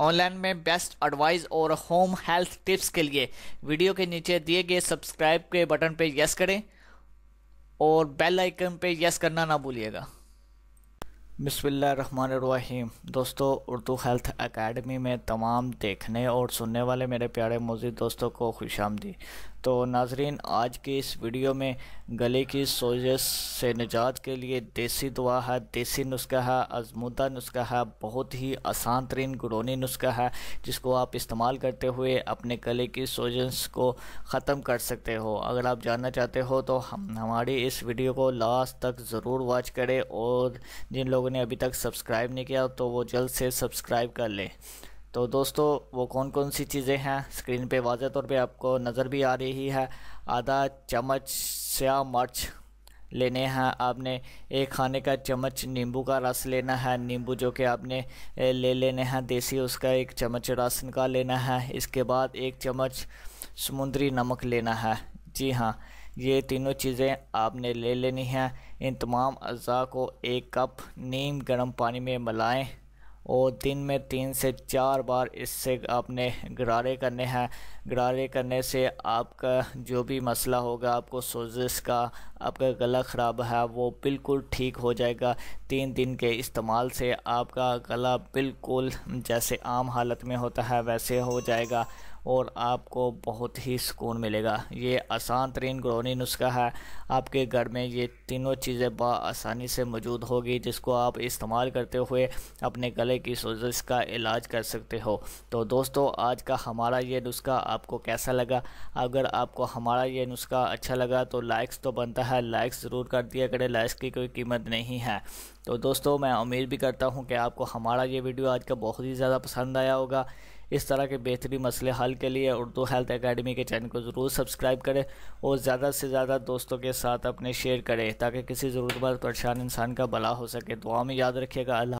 Online में best advice और home health tips के लिए वीडियो के नीचे दिए गए सब्सक्राइब के बटन पे यस करें और बेल आइकन पे यस करना ना भूलिएगा। बिस्मिल्लाहिर्रहमानिर्रहीम। दोस्तों, उर्दू हेल्थ एकेडमी में तमाम देखने और सुनने वाले मेरे प्यारे मौजूद दोस्तों को खुशामदीद। तो नाजरीन, आज की इस वीडियो में गले की सोजश से निजात के लिए देसी दुआ है, देसी नुस्खा है, आजमूदा नुस्खा है, बहुत ही आसान तरीन गुरूनी नुस्खा है जिसको आप इस्तेमाल करते हुए अपने गले की सोजश को ख़त्म कर सकते हो। अगर आप जानना चाहते हो तो हमारी इस वीडियो को लास्ट तक ज़रूर वॉच करें और जिन लोगों ने अभी तक सब्सक्राइब नहीं किया तो वो जल्द से सब्सक्राइब कर लें। तो दोस्तों, वो कौन कौन सी चीज़ें हैं स्क्रीन पे वाज़े तौर पे आपको नज़र भी आ रही है। आधा चम्मच स्याह मिर्च लेने हैं आपने, एक खाने का चम्मच नींबू का रस लेना है, नींबू जो कि आपने ले लेने हैं देसी, उसका एक चम्मच रस निकाल लेना है। इसके बाद एक चम्मच समुद्री नमक लेना है। जी हाँ, ये तीनों चीज़ें आपने ले लेनी हैं। इन तमाम अज़ा को एक कप नीम गर्म पानी में मिलाएं और दिन में 3 से 4 बार इससे आपने गरारे करने हैं। गरारे करने से आपका जो भी मसला होगा, आपको सोजिश का, आपका गला ख़राब है, वो बिल्कुल ठीक हो जाएगा। 3 दिन के इस्तेमाल से आपका गला बिल्कुल जैसे आम हालत में होता है वैसे हो जाएगा और आपको बहुत ही सुकून मिलेगा। ये आसान तरीन गुरूनी नुस्खा है। आपके घर में ये तीनों चीज़ें आसानी से मौजूद होगी जिसको आप इस्तेमाल करते हुए अपने गले की सोजिश का इलाज कर सकते हो। तो दोस्तों, आज का हमारा ये नुस्खा आपको कैसा लगा? अगर आपको हमारा ये नुस्खा अच्छा लगा तो लाइक्स तो बनता है, लाइक्स ज़रूर कर दिया करें, लाइक्स की कोई कीमत नहीं है। तो दोस्तों, मैं उम्मीद भी करता हूँ कि आपको हमारा ये वीडियो आज का बहुत ही ज़्यादा पसंद आया होगा। इस तरह के बेहतरीन मसले हल के लिए उर्दू हेल्थ एकेडमी के चैनल को ज़रूर सब्सक्राइब करें और ज़्यादा से ज़्यादा दोस्तों के साथ अपने शेयर करें ताकि किसी ज़रूरतमंद परेशान इंसान का भला हो सके। दुआ में याद रखिएगा। अल्लाह।